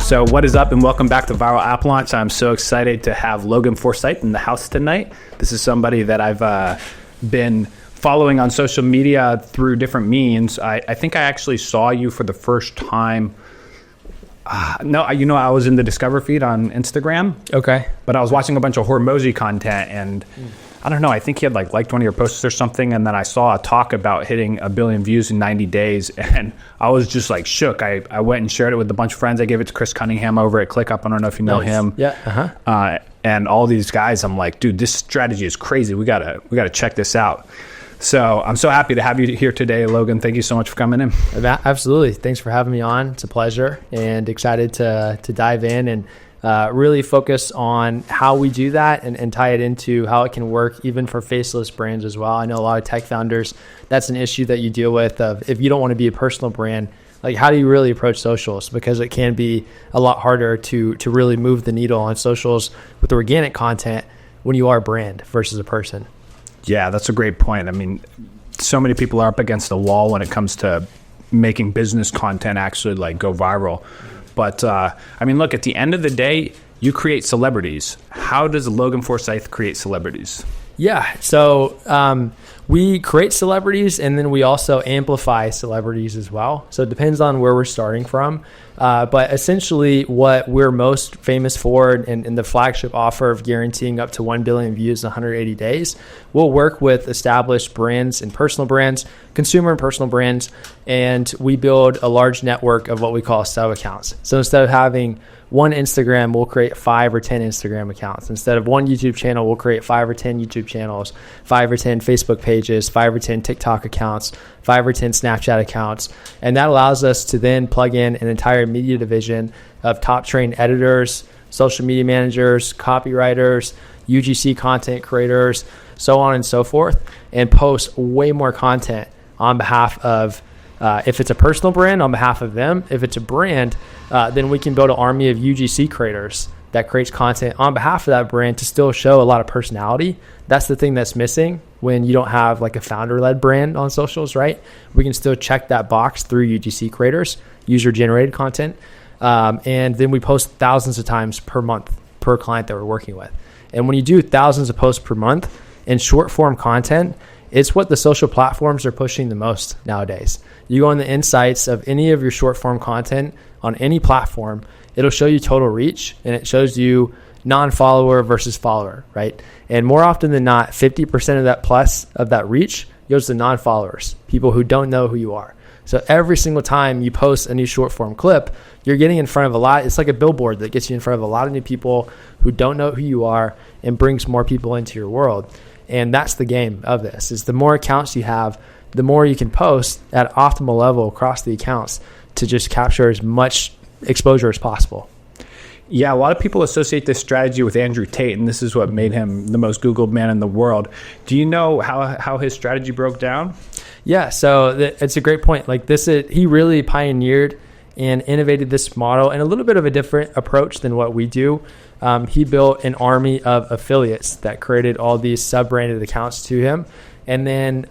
So what is up, and welcome back to Viral App Launch. I'm so excited to have Logan Forsyth in the house tonight. This is somebody that I've been following on social media through different means. I think I actually saw you for the first time. I was in the Discover feed on Instagram. Okay. But I was watching a bunch of Hormozy content, and I don't know, I think he had liked one of your posts or something, and then I saw a talk about hitting 1 billion views in 90 days, and I was just shook. I went and shared it with a bunch of friends. I gave it to Chris Cunningham over at ClickUp. I don't know if you know him. Yeah. And all these guys, I'm like, dude, this strategy is crazy. We gotta check this out. So I'm so happy to have you here today, Logan. Thank you so much for coming in. Absolutely. Thanks for having me on. It's a pleasure, and excited to dive in and really focus on how we do that and tie it into how it can work even for faceless brands as well. I know a lot of tech founders, that's an issue that you deal with of if you don't want to be a personal brand, how do you really approach socials? Because it can be a lot harder to really move the needle on socials with organic content when you are a brand versus a person. Yeah, that's a great point. I mean, so many people are up against the wall when it comes to making business content actually go viral. But look, at the end of the day, you create celebrities. How does Logan Forsyth create celebrities? Yeah, so we create celebrities, and then we also amplify celebrities as well. So it depends on where we're starting from. But essentially what we're most famous for and the flagship offer of guaranteeing up to 1 billion views in 180 days, we'll work with established brands and personal brands, consumer and personal brands, and we build a large network of what we call sub-accounts. So instead of having one Instagram, we'll create 5 or 10 Instagram accounts. Instead of one YouTube channel, we'll create 5 or 10 YouTube channels, 5 or 10 Facebook pages, 5 or 10 TikTok accounts, 5 or 10 Snapchat accounts. And that allows us to then plug in an entire media division of top trained editors, social media managers, copywriters, UGC content creators, so on and so forth, and post way more content on behalf of if it's a personal brand, on behalf of them. If it's a brand, then we can build an army of UGC creators that creates content on behalf of that brand to still show a lot of personality. That's the thing that's missing when you don't have a founder-led brand on socials, right? We can still check that box through UGC creators, user-generated content, and then we post thousands of times per month per client that we're working with. And when you do thousands of posts per month in short-form content, it's what the social platforms are pushing the most nowadays. You go on the insights of any of your short form content on any platform, it'll show you total reach, and it shows you non-follower versus follower, right? And more often than not, 50% of that plus of that reach goes to non-followers, people who don't know who you are. So every single time you post a new short form clip, you're getting in front of a lot. It's like a billboard that gets you in front of a lot of new people who don't know who you are and brings more people into your world. And that's the game of this, is the more accounts you have, the more you can post at optimal level across the accounts to just capture as much exposure as possible. Yeah, a lot of people associate this strategy with Andrew Tate, and this is what made him the most Googled man in the world. Do you know how his strategy broke down? Yeah, so it's a great point. He really pioneered and innovated this model in a little bit of a different approach than what we do. He built an army of affiliates that created all these sub-branded accounts to him. And then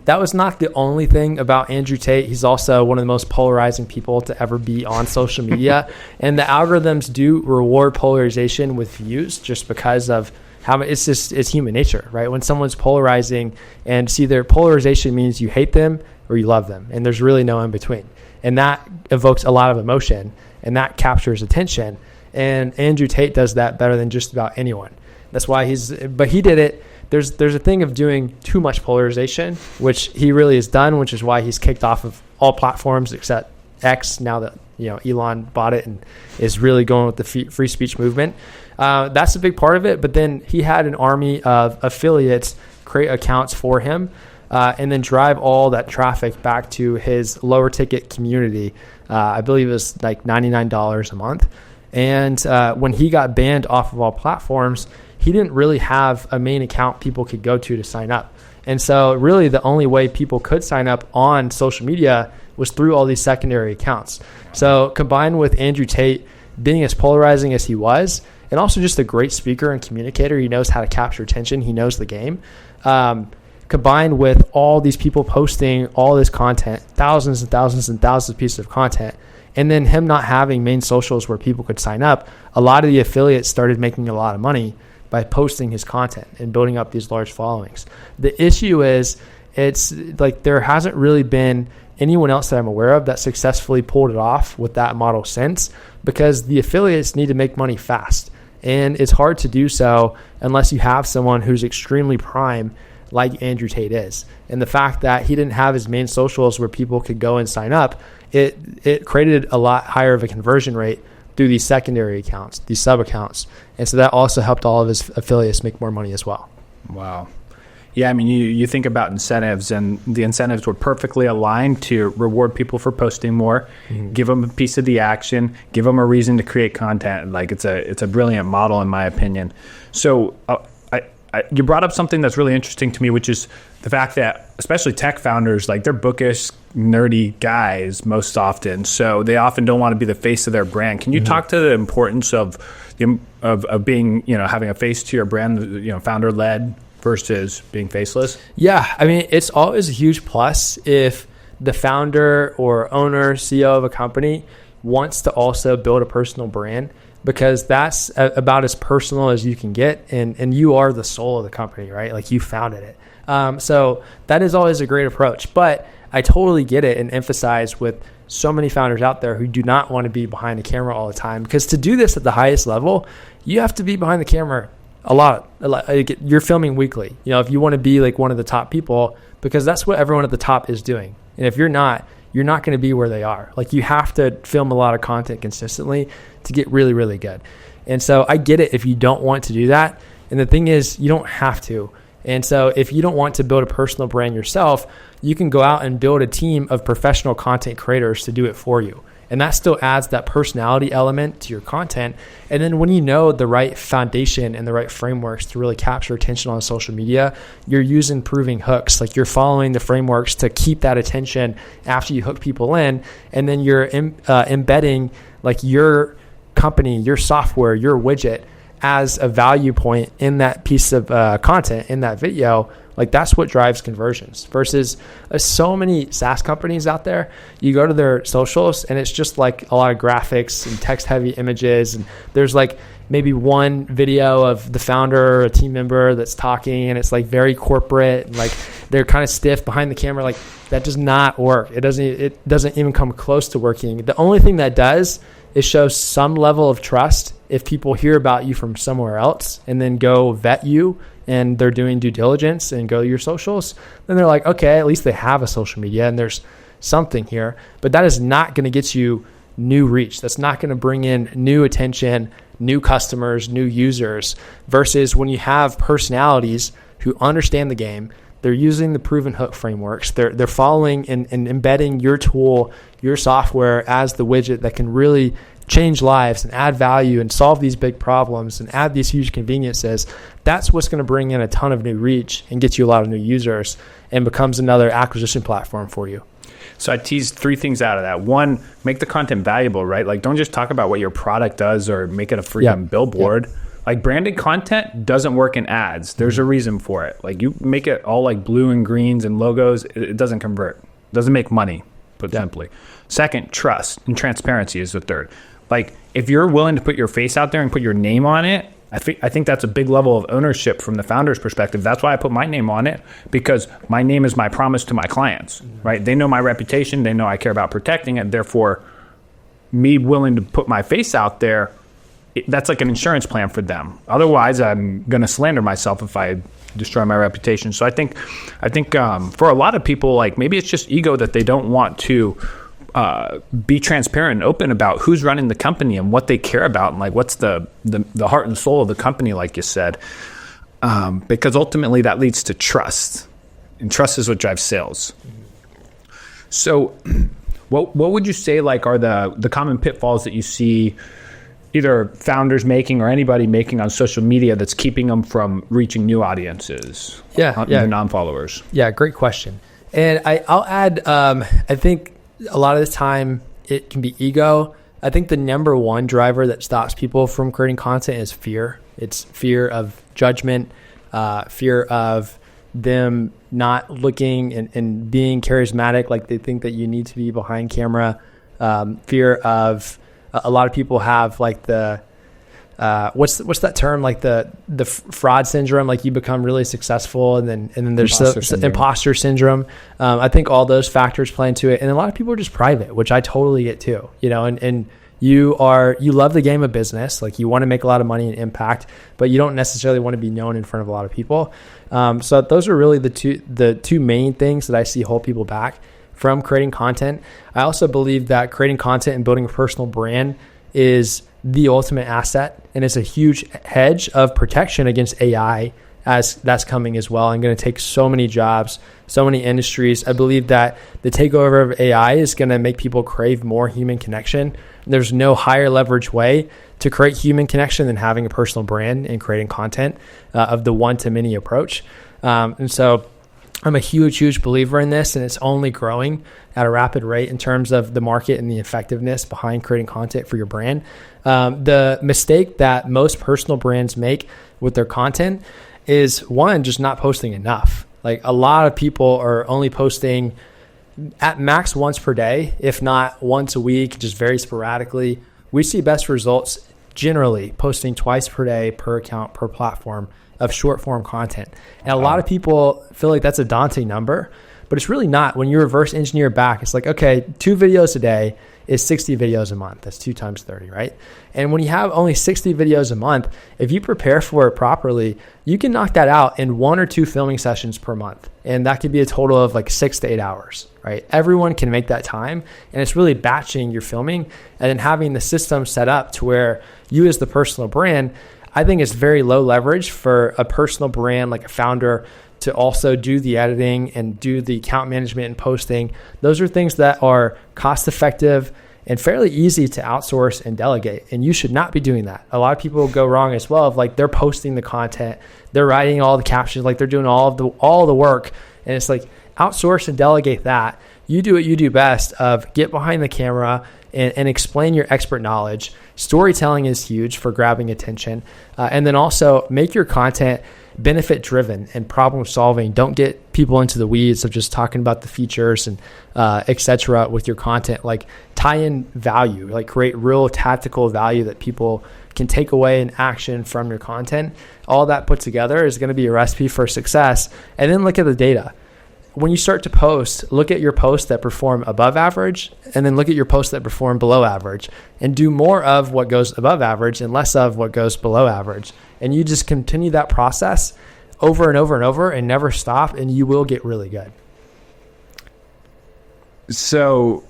that was not the only thing about Andrew Tate. He's also one of the most polarizing people to ever be on social media. And the algorithms do reward polarization with views just because of how it's human nature, right? When someone's polarizing, and see, their polarization means you hate them or you love them. And there's really no in between. And that evokes a lot of emotion, and that captures attention. And Andrew Tate does that better than just about anyone. That's why he did it. There's a thing of doing too much polarization, which he really has done, which is why he's kicked off of all platforms except X now that Elon bought it and is really going with the free speech movement. That's a big part of it. But then he had an army of affiliates create accounts for him, and then drive all that traffic back to his lower ticket community. I believe it was $99 a month. And when he got banned off of all platforms, he didn't really have a main account people could go to sign up. And so really the only way people could sign up on social media was through all these secondary accounts. So combined with Andrew Tate being as polarizing as he was, and also just a great speaker and communicator, he knows how to capture attention, he knows the game, combined with all these people posting all this content, thousands and thousands and thousands of pieces of content, And then him not having main socials where people could sign up, a lot of the affiliates started making a lot of money by posting his content and building up these large followings. The issue is, it's like there hasn't really been anyone else that I'm aware of that successfully pulled it off with that model since, because the affiliates need to make money fast. And it's hard to do so unless you have someone who's extremely prime like Andrew Tate is. And the fact that he didn't have his main socials where people could go and sign up, it created a lot higher of a conversion rate through these secondary accounts, these sub accounts. And so that also helped all of his affiliates make more money as well. Wow. Yeah, I mean, you think about incentives, and the incentives were perfectly aligned to reward people for posting more, give them a piece of the action, give them a reason to create content. Like it's a brilliant model in my opinion. So you brought up something that's really interesting to me, which is the fact that especially tech founders, like they're bookish, nerdy guys most often. So they often don't want to be the face of their brand. Can you talk to the importance of being, having a face to your brand, founder led versus being faceless? Yeah. I mean, it's always a huge plus if the founder or owner, CEO of a company wants to also build a personal brand, because that's about as personal as you can get. And you are the soul of the company, right? Like you founded it. So that is always a great approach, but I totally get it and emphasize with so many founders out there who do not want to be behind the camera all the time, because to do this at the highest level, you have to be behind the camera a lot. You're filming weekly, if you want to be like one of the top people, because that's what everyone at the top is doing. And if you're not going to be where they are. Like you have to film a lot of content consistently to get really, really good. And so I get it if you don't want to do that. And the thing is, you don't have to. And so if you don't want to build a personal brand yourself, you can go out and build a team of professional content creators to do it for you. And that still adds that personality element to your content. And then when you know the right foundation and the right frameworks to really capture attention on social media, you're using proving hooks. Like you're following the frameworks to keep that attention after you hook people in. And then you're embedding like your company, your software, your widget as a value point in that piece of content, in that video. Like that's what drives conversions versus so many SaaS companies out there. You go to their socials and it's just like a lot of graphics and text heavy images. And there's like maybe one video of the founder or a team member that's talking, and it's like very corporate and like they're kind of stiff behind the camera. Like that does not work. It doesn't even come close to working. The only thing that does is show some level of trust if people hear about you from somewhere else and then go vet you and they're doing due diligence and go to your socials, then they're like, okay, at least they have a social media and there's something here. But that is not going to get you new reach. That's not going to bring in new attention, new customers, new users, versus when you have personalities who understand the game. They're using the proven hook frameworks. They're following and embedding your tool, your software as the widget that can really change lives and add value and solve these big problems and add these huge conveniences. That's what's going to bring in a ton of new reach and get you a lot of new users and becomes another acquisition platform for you. So I teased 3 things out of that. 1, make the content valuable, right? Like don't just talk about what your product does or make it a freaking billboard. Like branded content doesn't work in ads. There's a reason for it. Like you make it all like blue and greens and logos, it doesn't convert. It doesn't make money, put simply. 2nd, trust and transparency is the 3rd. Like if you're willing to put your face out there and put your name on it, I think that's a big level of ownership from the founder's perspective. That's why I put my name on it, because my name is my promise to my clients, right? They know my reputation. They know I care about protecting it. Therefore, me willing to put my face out there, that's like an insurance plan for them. Otherwise, I'm going to slander myself if I destroy my reputation. So I think for a lot of people, like maybe it's just ego that they don't want to be transparent and open about who's running the company and what they care about and like what's the heart and soul of the company, like you said, because ultimately that leads to trust, and trust is what drives sales. So what would you say like are the common pitfalls that you see either founders making or anybody making on social media that's keeping them from reaching new audiences? The non-followers. Yeah, great question. And I'll add, I think a lot of the time it can be ego. I think the number one driver that stops people from creating content is fear. It's fear of judgment, fear of them not looking and being charismatic, like they think that you need to be behind camera. fear of a lot of people have like the what's that term, like the fraud syndrome, like you become really successful and then there's imposter syndrome. I think all those factors play into it, and a lot of people are just private, which I totally get too, and you love the game of business, like you want to make a lot of money and impact, but you don't necessarily want to be known in front of a lot of people. So those are really the two main things that I see hold people back from creating content. I also believe that creating content and building a personal brand is the ultimate asset, and it's a huge hedge of protection against AI as that's coming as well, and going to take so many jobs, so many industries. I believe that the takeover of AI is going to make people crave more human connection. There's no higher leverage way to create human connection than having a personal brand and creating content of the one-to-many approach. And so I'm a huge believer in this, and it's only growing at a rapid rate in terms of the market and the effectiveness behind creating content for your brand. The mistake that most personal brands make with their content is, one, just not posting enough. Like a lot of people are only posting at max once per day, if not once a week, just very sporadically. We see best results generally posting twice per day, per account, per platform of short form content. And a lot of people feel like that's a daunting number, but it's really not. When you reverse engineer back, it's like, okay, 2 videos a day is 60 videos a month. That's 2 times 30, right? And when you have only 60 videos a month, if you prepare for it properly, you can knock that out in 1 or 2 filming sessions per month. And that could be a total of like 6 to 8 hours, right? Everyone can make that time. And it's really batching your filming and then having the system set up to where you as the personal brand, I think it's very low leverage for a personal brand like a founder to also do the editing and do the account management and posting. Those are things that are cost effective and fairly easy to outsource and delegate. And you should not be doing that. A lot of people go wrong as well of like they're posting the content, they're writing all the captions, like they're doing all the work. And it's like outsource and delegate that. You do what you do best of get behind the camera and explain your expert knowledge. Storytelling is huge for grabbing attention. And then also make your content benefit driven and problem solving. Don't get people into the weeds of just talking about the features and etc. with your content. Like tie in value, like create real tactical value that people can take away in action from your content. All that put together is going to be a recipe for success. And then look at the data. When you start to post, look at your posts that perform above average, and then look at your posts that perform below average, and do more of what goes above average and less of what goes below average. And you just continue that process over and over and over and never stop, and you will get really good. So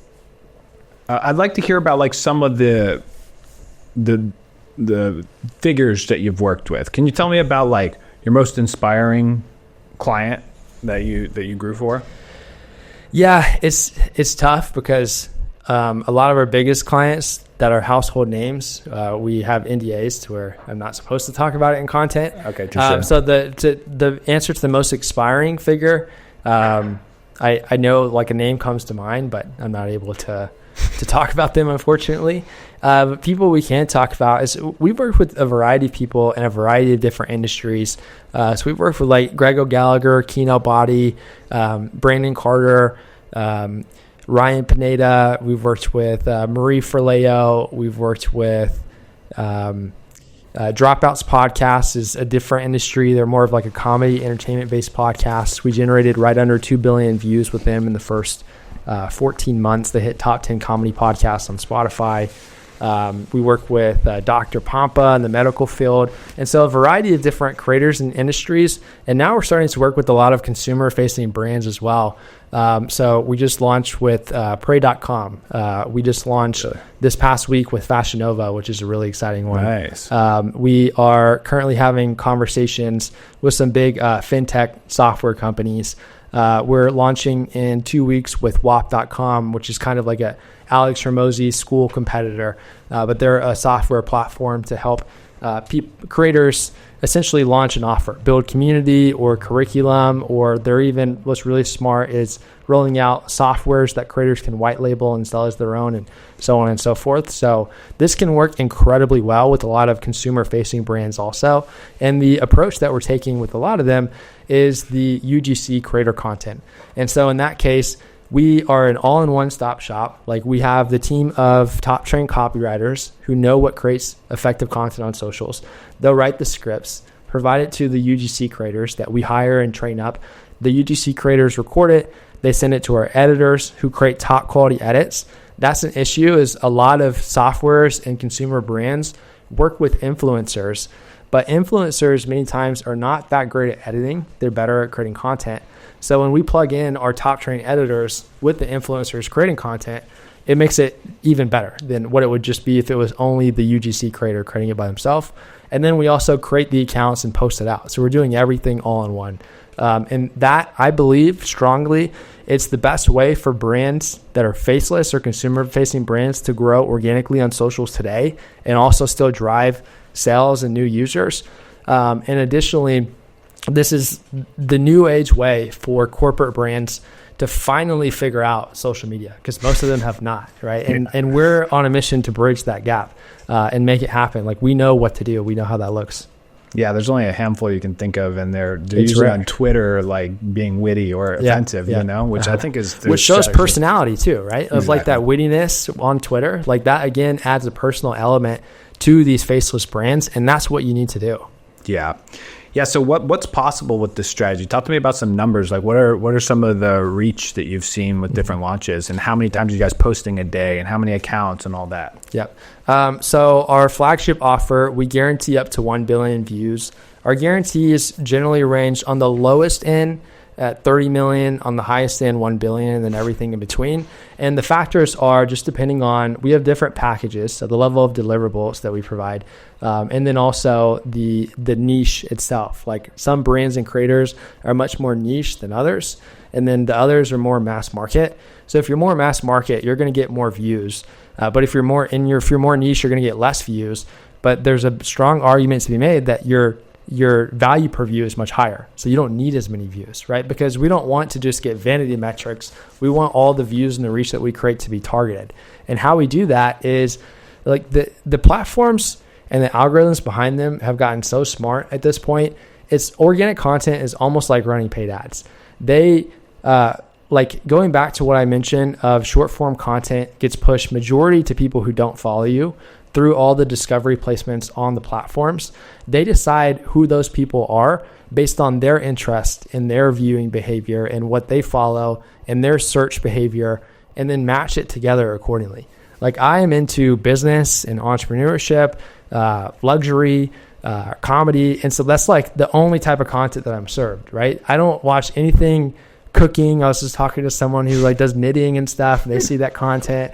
I'd like to hear about like some of the figures that you've worked with. Can you tell me about like your most inspiring client that you grew for? Yeah, it's tough because a lot of our biggest clients that are household names, we have NDAs to where I'm not supposed to talk about it in content. Okay, so the answer to the most inspiring figure, I know like a name comes to mind, but I'm not able to talk about them, unfortunately. But people we can talk about is we've worked with a variety of people in a variety of different industries. So we've worked with like Greg O'Gallagher, Keno Body, Brandon Carter, Ryan Pineda. We've worked with Marie Forleo. We've worked with Dropouts Podcast is a different industry. They're more of like a comedy entertainment-based podcast. We generated right under 2 billion views with them in the first 14 months. They hit top 10 comedy podcasts on Spotify. We work with Dr. Pampa in the medical field. And so a variety of different creators and industries. And now we're starting to work with a lot of consumer-facing brands as well. So we just launched with Pray.com. We just launched this past week with Fashion Nova, which is a really exciting one. Nice. We are currently having conversations with some big fintech software companies. We're launching in 2 weeks with WAP.com, which is kind of like a Alex Hormozy's school competitor, but they're a software platform to help creators essentially launch an offer, build community or curriculum, or they're even, what's really smart is rolling out softwares that creators can white label and sell as their own, and so on and so forth. So this can work incredibly well with a lot of consumer-facing brands also. And the approach that we're taking with a lot of them is the UGC creator content. And so in that case, We are an all-in-one stop shop. Like, we have the team of top trained copywriters who know what creates effective content on socials. They'll write the scripts, provide it to the UGC creators that we hire and train up. The UGC creators record it. They send it to our editors who create top quality edits. That's an issue, is a lot of softwares and consumer brands work with influencers, but influencers many times are not that great at editing. They're better at creating content. So when we plug in our top trained editors with the influencers creating content, it makes it even better than what it would just be if it was only the UGC creator creating it by himself. And then we also create the accounts and post it out. So we're doing everything all in one. And that, I believe strongly, it's the best way for brands that are faceless or consumer facing brands to grow organically on socials today and also still drive sales and new users. And additionally, this is the new age way for corporate brands to finally figure out social media, because most of them have not, right? And we're on a mission to bridge that gap and make it happen. Like, we know what to do. We know how that looks. Yeah, there's only a handful you can think of, and they're usually on Twitter, like being witty or offensive, you know, which I think is... Which shows personality too, right? Of like that wittiness on Twitter. Like, that, again, adds a personal element to these faceless brands, and that's what you need to do. Yeah. Yeah. So what's possible with this strategy? Talk to me about some numbers. Like, what are some of the reach that you've seen with different launches, and how many times are you guys posting a day, and how many accounts and all that? Yep. So our flagship offer, we guarantee up to 1 billion views. Our guarantees generally range on the lowest end at 30 million, on the highest end 1 billion, and then everything in between. And the factors are just depending on, we have different packages, so the level of deliverables that we provide, and then also the niche itself. Like, some brands and creators are much more niche than others, and then the others are more mass market. So if you're more mass market, you're going to get more views, but if you're more niche, you're going to get less views. But there's a strong argument to be made that your value per view is much higher. So you don't need as many views, right? Because we don't want to just get vanity metrics. We want all the views and the reach that we create to be targeted. And how we do that is, like, the platforms and the algorithms behind them have gotten so smart at this point. It's organic content is almost like running paid ads. They, like, going back to what I mentioned of short form content gets pushed majority to people who don't follow you through all the discovery placements on the platforms. They decide who those people are based on their interest in their viewing behavior and what they follow and their search behavior, and then match it together accordingly. Like, I am into business and entrepreneurship, luxury, comedy. And so that's like the only type of content that I'm served, right? I don't watch anything cooking. I was just talking to someone who like does knitting and stuff, and they see that content.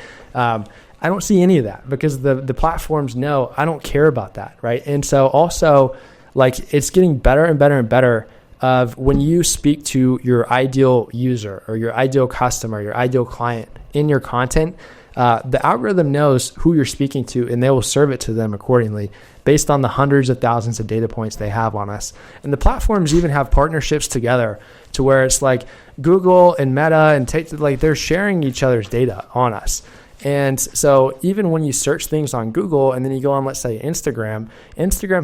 I don't see any of that because the platforms know I don't care about that, right? And so also, like, it's getting better and better and better of when you speak to your ideal user or your ideal customer, your ideal client in your content, the algorithm knows who you're speaking to, and they will serve it to them accordingly based on the hundreds of thousands of data points they have on us. And the platforms even have partnerships together to where it's like Google and Meta and like they're sharing each other's data on us. And so even when you search things on Google and then you go on, let's say Instagram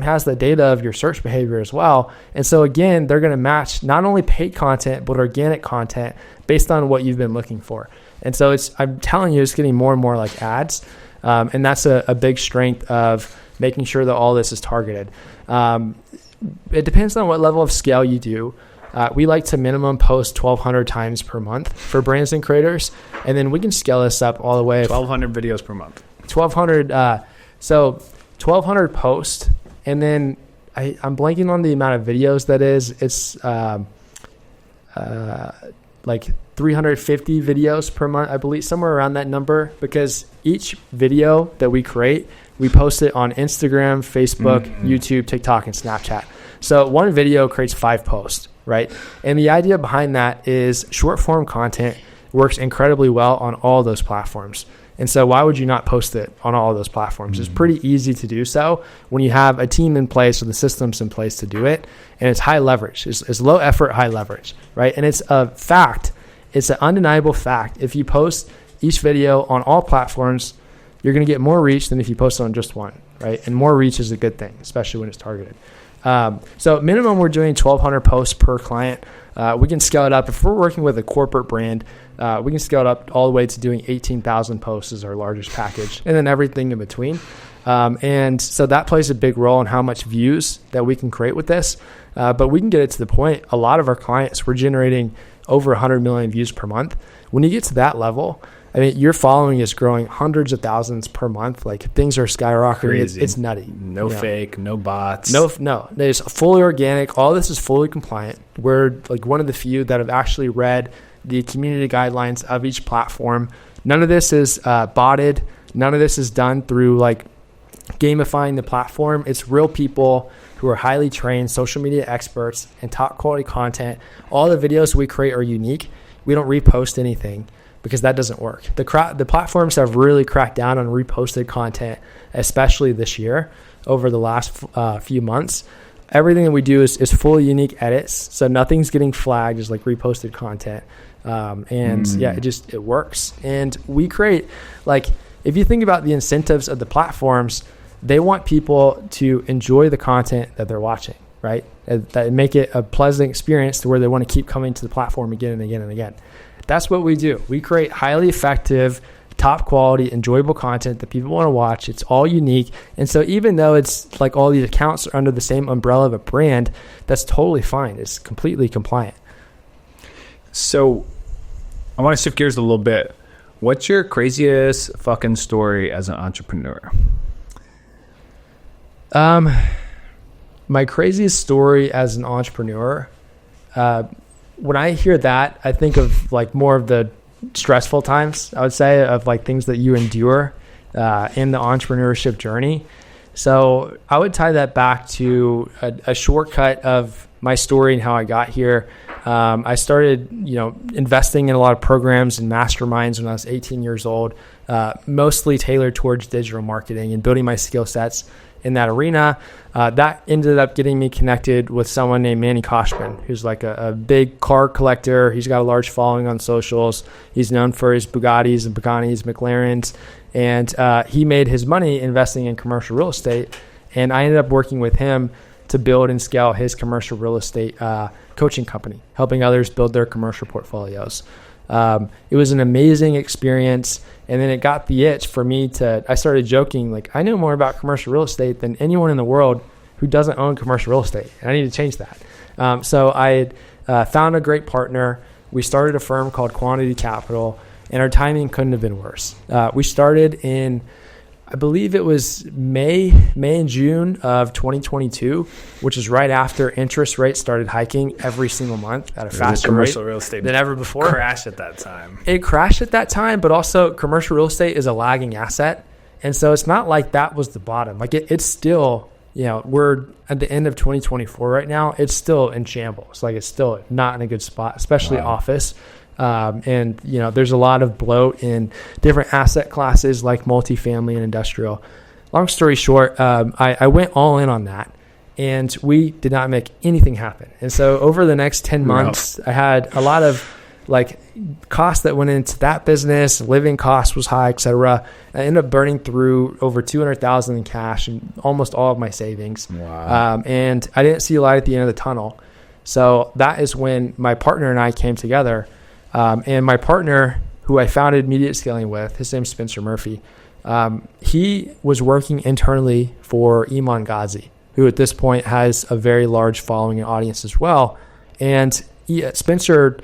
has the data of your search behavior as well. And so again, they're going to match not only paid content, but organic content based on what you've been looking for. And so I'm telling you, it's getting more and more like ads. And that's a big strength of making sure that all this is targeted. It depends on what level of scale you do. We like to minimum post 1,200 times per month for brands and creators. And then we can scale this up all the way. 1,200 videos per month. 1,200. So 1,200 posts. And then I'm blanking on the amount of videos that is. It's like 350 videos per month, I believe, somewhere around that number, because each video that we create, we post it on Instagram, Facebook, YouTube, TikTok, and Snapchat. So one video creates 5 posts, right? And the idea behind that is short form content works incredibly well on all those platforms. And so why would you not post it on all of those platforms? It's pretty easy to do so when you have a team in place or the systems in place to do it. And it's high leverage. It's low effort, high leverage, right? And it's a fact. It's an undeniable fact. If you post each video on all platforms, you're going to get more reach than if you post it on just one, right? And more reach is a good thing, especially when it's targeted. So minimum, we're doing 1,200 posts per client. We can scale it up. If we're working with a corporate brand, we can scale it up all the way to doing 18,000 posts as our largest package, and then everything in between. And so that plays a big role in how much views that we can create with this. But we can get it to the point, a lot of our clients, we're generating over 100 million views per month. When you get to that level, I mean, your following is growing hundreds of thousands per month. Like, things are skyrocketing. It's nutty. No fake, no bots. No. It's fully organic. All this is fully compliant. We're like one of the few that have actually read the community guidelines of each platform. None of this is botted. None of this is done through like gamifying the platform. It's real people who are highly trained social media experts and top quality content. All the videos we create are unique. We don't repost anything, because that doesn't work. The platforms have really cracked down on reposted content, especially this year, over the last few months. Everything that we do is fully unique edits, so nothing's getting flagged as like reposted content. It works. And we create, like, if you think about the incentives of the platforms, they want people to enjoy the content that they're watching, right? That make it a pleasant experience to where they want to keep coming to the platform again and again and again. That's what we do. We create highly effective, top quality, enjoyable content that people want to watch. It's all unique. And so even though it's like all these accounts are under the same umbrella of a brand, that's totally fine. It's completely compliant. So I want to shift gears a little bit. What's your craziest fucking story as an entrepreneur? My craziest story as an entrepreneur, when I hear that, I think of like more of the stressful times, I would say, of like things that you endure in the entrepreneurship journey. So I would tie that back to a shortcut of my story and how I got here. I started, investing in a lot of programs and masterminds when I was 18 years old, mostly tailored towards digital marketing and building my skill sets in that arena. That ended up getting me connected with someone named Manny Koshman, who's like a big car collector. He's got a large following on socials. He's known for his Bugattis and Paganis, McLarens, and he made his money investing in commercial real estate. And I ended up working with him to build and scale his commercial real estate coaching company, helping others build their commercial portfolios. It was an amazing experience. And then it got the itch for me I started joking, like, I know more about commercial real estate than anyone in the world who doesn't own commercial real estate. And I need to change that. So I found a great partner. We started a firm called Quantity Capital, and our timing couldn't have been worse. We started in, I believe it was May and June of 2022, which is right after interest rates started hiking every single month at a faster rate real estate than ever before. Crashed at that time. It crashed at that time, but also commercial real estate is a lagging asset. And so it's not like that was the bottom. Like it's still, we're at the end of 2024 right now. It's still in shambles. Like it's still not in a good spot, especially office. And there's a lot of bloat in different asset classes like multifamily and industrial. Long story short, I went all in on that, and we did not make anything happen. And so over the next 10 months, I had a lot of like costs that went into that business. Living cost was high, etc. I ended up burning through over $200,000 in cash and almost all of my savings. Wow. And I didn't see a light at the end of the tunnel. So that is when my partner and I came together. And my partner, who I founded Immediate Scaling with, his name's Spencer Murphy, he was working internally for Iman Ghazi, who at this point has a very large following and audience as well. And Spencer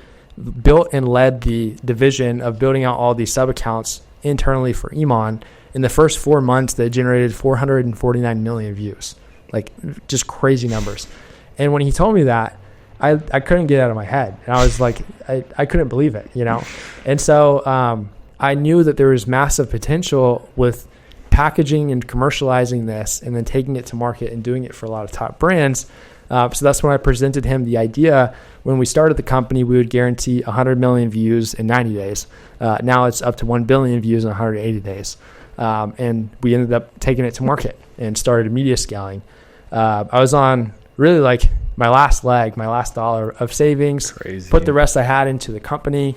built and led the division of building out all these sub-accounts internally for Iman. In the first 4 months, they generated 449 million views, like just crazy numbers. And when he told me that, I couldn't get it out of my head. And I was like, I couldn't believe it, And so I knew that there was massive potential with packaging and commercializing this and then taking it to market and doing it for a lot of top brands. So that's when I presented him the idea. When we started the company, we would guarantee 100 million views in 90 days. Now it's up to 1 billion views in 180 days. And we ended up taking it to market and started media scaling. I was on really like my last dollar of savings. Crazy. Put the rest I had into the company.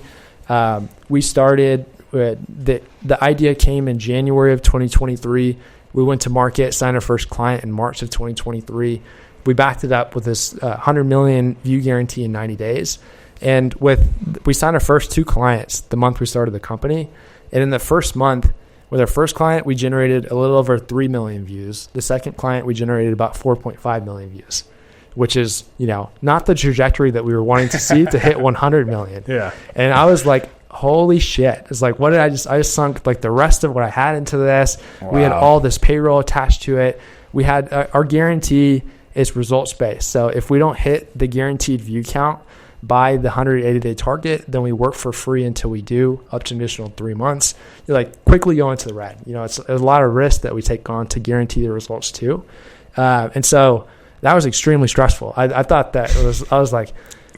We started, the idea came in January of 2023. We went to market, signed our first client in March of 2023. we backed it up with this 100 million view guarantee in 90 days. And we signed our first 2 clients the month we started the company. And in the first month, with our first client, we generated a little over 3 million views. The second client, we generated about 4.5 million views, which is, not the trajectory that we were wanting to see to hit 100 million. Yeah. And I was like, holy shit. It's like, what did I just sunk like the rest of what I had into this. Wow. We had all this payroll attached to it. We had our guarantee is results based. So if we don't hit the guaranteed view count by the 180-day target, then we work for free until we do, up to an additional 3 months. You're like quickly go into the red. It's a lot of risk that we take on to guarantee the results too. And so that was extremely stressful. I thought that I was like,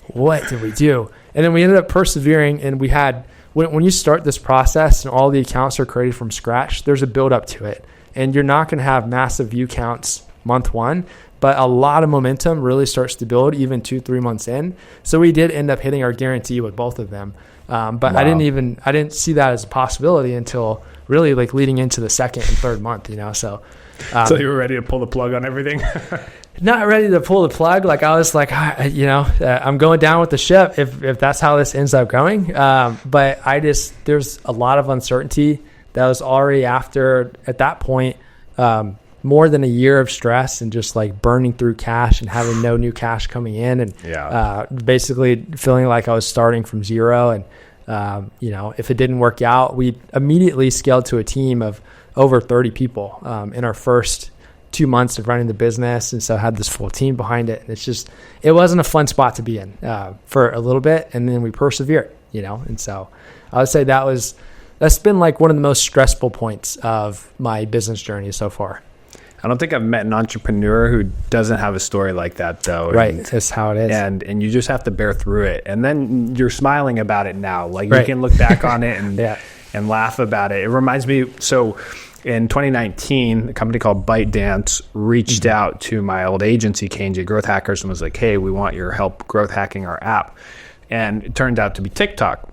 what did we do? And then we ended up persevering, and we had, when you start this process and all the accounts are created from scratch, there's a build up to it. And you're not going to have massive view counts month 1, but a lot of momentum really starts to build even 2-3 months in. So we did end up hitting our guarantee with both of them. But wow. I didn't see that as a possibility until really like leading into the second and third month, So you were ready to pull the plug on everything? Not ready to pull the plug. Like I was like, I'm going down with the ship if that's how this ends up going. But there's a lot of uncertainty that was already after, at that point, more than a year of stress and just like burning through cash and having no new cash coming in, and basically feeling like I was starting from zero. And if it didn't work out, we immediately scaled to a team of over 30 people in our first 2 months of running the business, and so had this full team behind it. And it wasn't a fun spot to be in for a little bit, and then we persevered, And so I would say that's been like one of the most stressful points of my business journey so far. I don't think I've met an entrepreneur who doesn't have a story like that, though. Right, that's how it is. And you just have to bear through it. And then you're smiling about it now. Like you can look back on it and laugh about it. It reminds me, so in 2019, a company called ByteDance reached out to my old agency, K&J Growth Hackers, and was like, hey, we want your help growth hacking our app. And it turned out to be TikTok.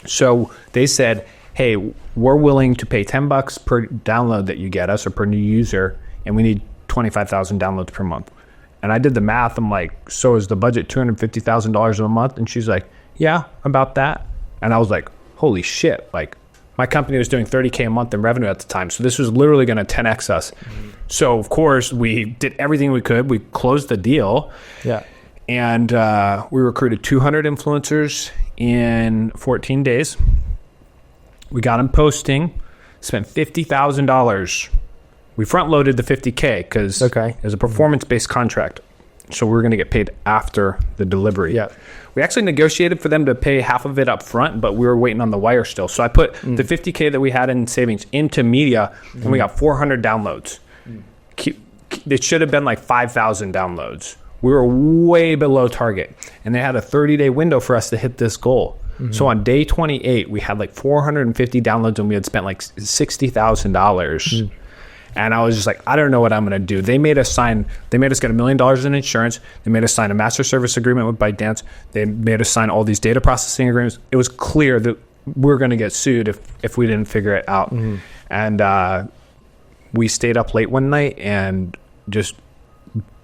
So they said, hey, we're willing to pay $10 per download that you get us or per new user, and we need 25,000 downloads per month. And I did the math. I'm like, so is the budget $250,000 a month? And she's like, yeah, about that. And I was like, holy shit. Like my company was doing $30K a month in revenue at the time. So this was literally going to 10X us. Mm-hmm. So of course we did everything we could. We closed the deal. Yeah. And we recruited 200 influencers in 14 days. We got them posting, spent $50,000. We front loaded the $50K because it was a performance-based contract. So we were going to get paid after the delivery. Yeah. We actually negotiated for them to pay half of it up front, but we were waiting on the wire still. So I put the $50K that we had in savings into media, and we got 400 downloads. It should have been like 5,000 downloads. We were way below target, and they had a 30-day window for us to hit this goal. Mm-hmm. So on day 28, we had like 450 downloads, and we had spent like $60,000. Mm-hmm. And I was just like, I don't know what I'm going to do. They made us get $1 million in insurance. They made us sign a master service agreement with ByteDance. They made us sign all these data processing agreements. It was clear that we were going to get sued if we didn't figure it out. Mm-hmm. And we stayed up late one night and just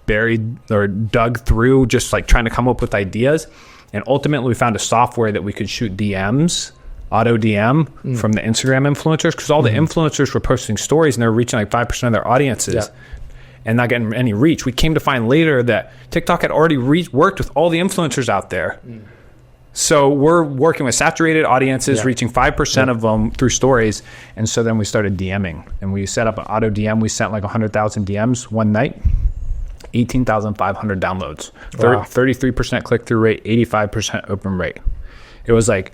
buried or dug through, just like trying to come up with ideas. And ultimately, we found a software that we could shoot DMs, auto DM from the Instagram influencers, because all the influencers were posting stories and they were reaching like 5% of their audiences and not getting any reach. We came to find later that TikTok had already worked with all the influencers out there. So we're working with saturated audiences, reaching 5% of them through stories. And so then we started DMing, and we set up an auto DM. We sent like 100,000 DMs one night. 18,500 downloads, 33% click-through rate, 85% open rate. It was like,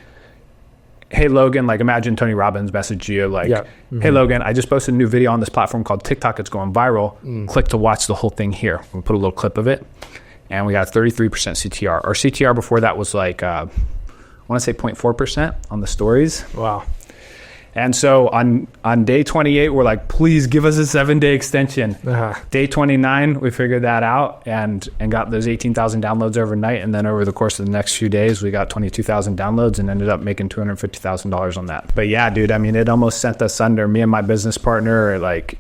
hey, Logan, like imagine Tony Robbins messaged you like, hey, Logan, I just posted a new video on this platform called TikTok. It's going viral. Click to watch the whole thing here. We'll put a little clip of it. And we got 33% CTR. Our CTR before that was like, I want to say 0.4% on the stories. Wow. And so on day 28, we're like, please give us a 7-day extension. Day 29, we figured that out and got those 18,000 downloads overnight. And then over the course of the next few days, we got 22,000 downloads and ended up making $250,000 on that. But yeah, dude, I mean, it almost sent us under. Me and my business partner, like,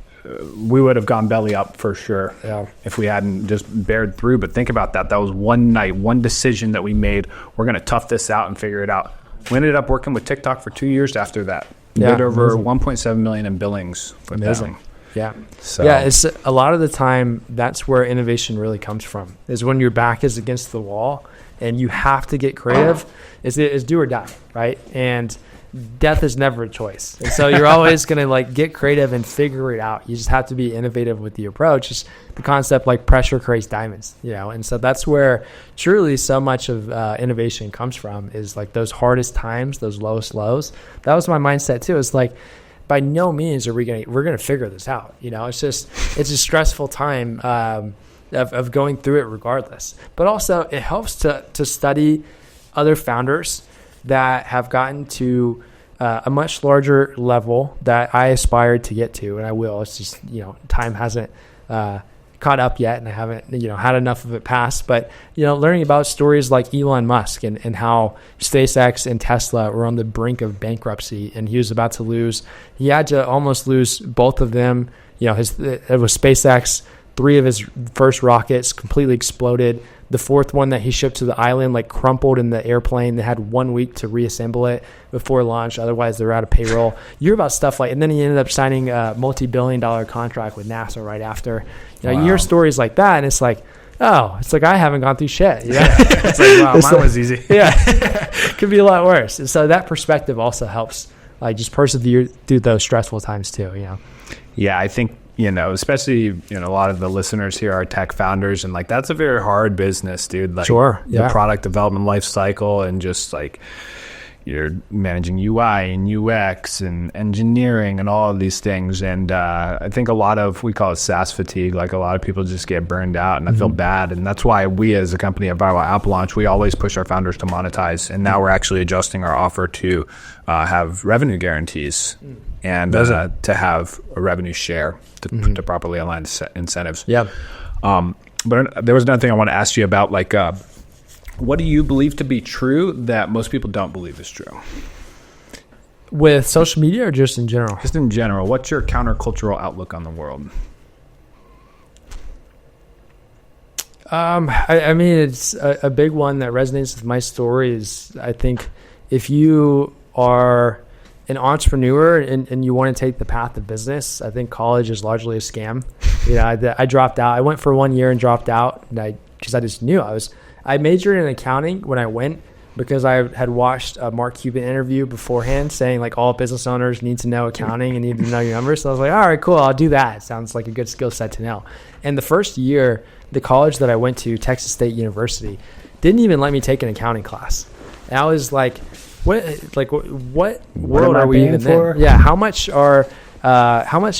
we would have gone belly up for sure if we hadn't just bared through. But think about that. That was one night, one decision that we made. We're going to tough this out and figure it out. We ended up working with TikTok for 2 years after that. Did over 1.7 million in billings with them. Yeah. It's a lot of the time that's where innovation really comes from, is when your back is against the wall and you have to get creative. It's do or die, right? And death is never a choice. And so you're always going to like get creative and figure it out. You just have to be innovative with the approach. It's the concept like pressure creates diamonds, and so that's where truly so much of innovation comes from, is like those hardest times, those lowest lows. That was my mindset too. It's like, by no means are we're going to figure this out. It's a stressful time of going through it regardless. But also it helps to study other founders that have gotten to a much larger level that I aspired to get to, and I will. It's just, time hasn't caught up yet, and I haven't, had enough of it pass. But, learning about stories like Elon Musk and how SpaceX and Tesla were on the brink of bankruptcy, and he was about to lose. He had to almost lose both of them. It was SpaceX. 3 of his first rockets completely exploded. The 4th one that he shipped to the island like crumpled in the airplane. They had 1 week to reassemble it before launch. Otherwise, they're out of payroll. You hear about stuff like, and then he ended up signing a multi-billion-dollar contract with NASA right after. You hear stories like that, and it's like, it's like I haven't gone through shit. It's like, wow, mine was easy. Could be a lot worse. And so that perspective also helps, like, just persevere through those stressful times too. Yeah, I think, especially, a lot of the listeners here are tech founders, and like, that's a very hard business, dude. Like, the product development life cycle, and just like you're managing UI and UX and engineering and all of these things. And I think we call it SaaS fatigue. Like, a lot of people just get burned out, and I feel bad. And that's why we, as a company at Viral App Launch, we always push our founders to monetize. And now we're actually adjusting our offer to have revenue guarantees and to have a revenue share to properly align incentives. Yeah. But there was another thing I want to ask you about, like, what do you believe to be true that most people don't believe is true? With social media, or just in general? Just in general. What's your countercultural outlook on the world? I mean, it's a big one that resonates with my story is, I think, if you are an entrepreneur and you want to take the path of business, I think college is largely a scam. I dropped out. I went for 1 year and dropped out because I just knew I majored in accounting when I went, because I had watched a Mark Cuban interview beforehand saying like all business owners need to know accounting and need to know your numbers. So I was like, all right, cool, I'll do that. It sounds like a good skill set to know. And the first year, the college that I went to, Texas State University, didn't even let me take an accounting class. And I was like, what world are we even in? Yeah, how much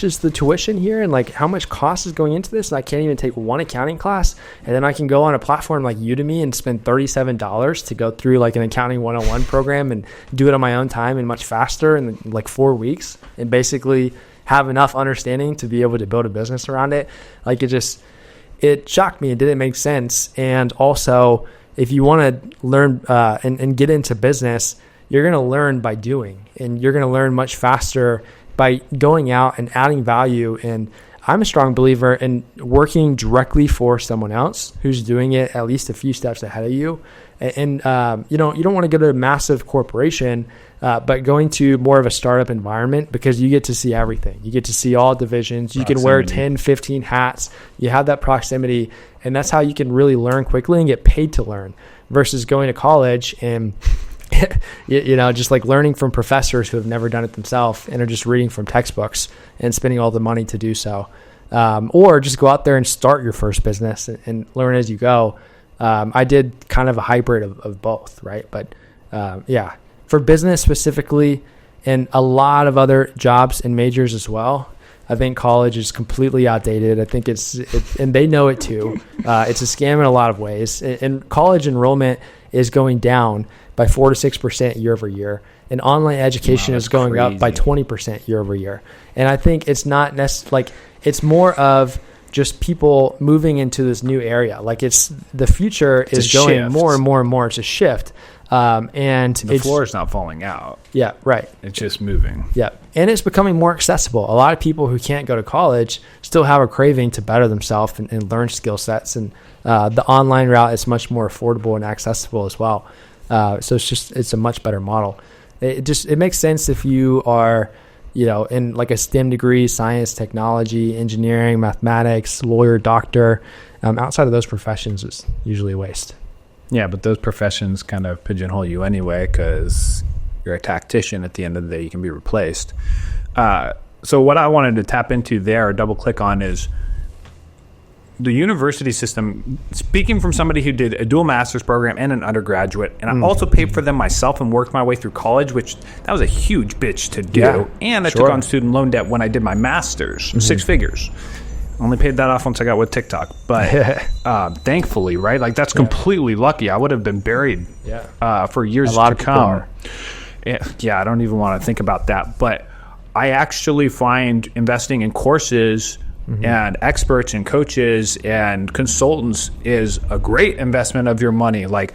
is the tuition here, and like how much cost is going into this? And I can't even take one accounting class, and then I can go on a platform like Udemy and spend $37 to go through like an accounting 101 program and do it on my own time and much faster in like 4 weeks, and basically have enough understanding to be able to build a business around it. Like, it shocked me. It didn't make sense. And also, if you want to learn and get into business, you're going to learn by doing, and you're going to learn much faster by going out and adding value. And I'm a strong believer in working directly for someone else who's doing it at least a few steps ahead of you. And you don't want to go to a massive corporation, but going to more of a startup environment, because you get to see everything. You get to see all divisions. You can wear 10, 15 hats. You have that proximity, and that's how you can really learn quickly and get paid to learn, versus going to college and just like learning from professors who have never done it themselves and are just reading from textbooks and spending all the money to do so. Or just go out there and start your first business and learn as you go. I did kind of a hybrid of both, right? But for business specifically, and a lot of other jobs and majors as well, I think college is completely outdated. I think and they know it too. It's a scam in a lot of ways. And college enrollment is going down by 4 to 6% year over year. And online education is going up by 20% year over year. And I think it's not necessarily, like, it's more of just people moving into this new area. Like the future is going shift. more and more and more. It's a shift. And the floor is not falling out. Yeah, right. It's just moving. Yeah. And it's becoming more accessible. A lot of people who can't go to college still have a craving to better themselves and learn skill sets. And the online route is much more affordable and accessible as well. So it's a much better model. It makes sense if you are, in like a STEM degree, science, technology, engineering, mathematics, lawyer, doctor. Outside of those professions, it's usually a waste. Yeah, but those professions kind of pigeonhole you anyway because you're a tactician. At the end of the day, you can be replaced. So what I wanted to tap into there or double click on is the university system. Speaking from somebody who did a dual master's program and an undergraduate, and I also paid for them myself and worked my way through college, which that was a huge bitch to do. Yeah, and I took on student loan debt when I did my master's, 6 figures. Only paid that off once I got with TikTok. But thankfully, right? Like that's completely lucky. I would have been buried for years to come. Yeah, I don't even want to think about that. But I actually find investing in courses and experts and coaches and consultants is a great investment of your money. Like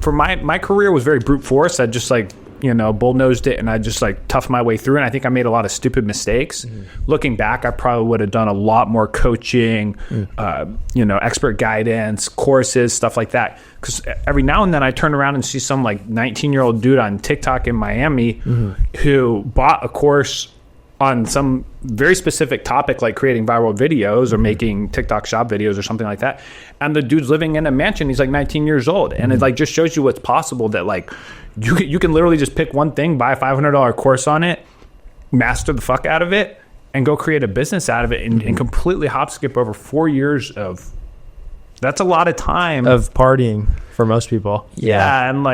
for my career was very brute force. I just bull-nosed it, and I just toughed my way through it. And I think I made a lot of stupid mistakes. Looking back, I probably would have done a lot more coaching, expert guidance, courses, stuff like that. Because every now and then I turn around and see some 19-year-old dude on TikTok in Miami who bought a course on some very specific topic, like creating viral videos or making TikTok shop videos or something like that. And the dude's living in a mansion. He's 19 years old. And it just shows you what's possible, that you can literally just pick one thing, buy a $500 course on it, master the fuck out of it, and go create a business out of it and completely hop skip over 4 years of, that's a lot of time. Of partying for most people. Yeah. And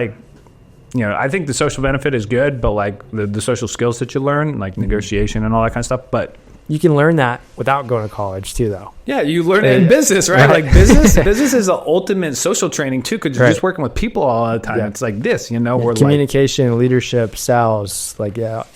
I think the social benefit is good, but the social skills that you learn, negotiation and all that kind of stuff. But you can learn that without going to college too, though. Yeah, you learn it in business, right? Business is the ultimate social training too, because you're just working with people all the time. Yeah. It's this, where communication, leadership, sales,